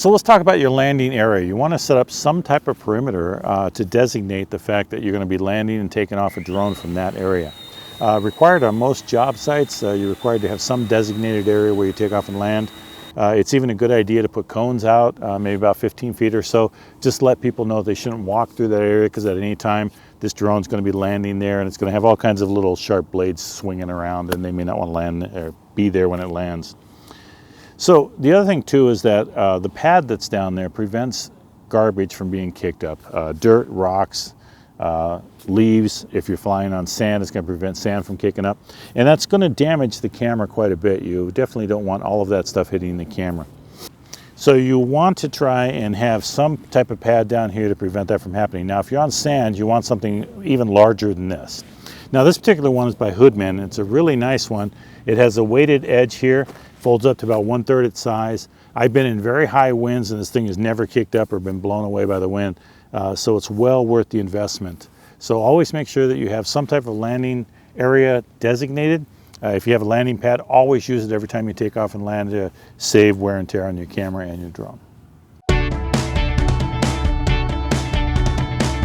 So let's talk about your landing area. You want to set up some type of perimeter to designate the fact that you're going to be landing and taking off a drone from that area. Required on most job sites, you're required to have some designated area where you take off and land. It's even a good idea to put cones out, maybe about 15 feet or so, just to let people know they shouldn't walk through that area, because at any time this drone's going to be landing there and it's going to have all kinds of little sharp blades swinging around, and they may not want to land or be there when it lands. So the other thing too is that the pad that's down there prevents garbage from being kicked up. Dirt, rocks, leaves. If you're flying on sand, it's going to prevent sand from kicking up, and that's going to damage the camera quite a bit. You definitely don't want all of that stuff hitting the camera. So you want to try and have some type of pad down here to prevent that from happening. Now if you're on sand, you want something even larger than this. Now this particular one is by Hoodman. It's a really nice one. It has a weighted edge here, folds up to about 1/3 its size. I've been in very high winds and this thing has never kicked up or been blown away by the wind. So it's well worth the investment. So always make sure that you have some type of landing area designated. If you have a landing pad, always use it every time you take off and land to save wear and tear on your camera and your drone.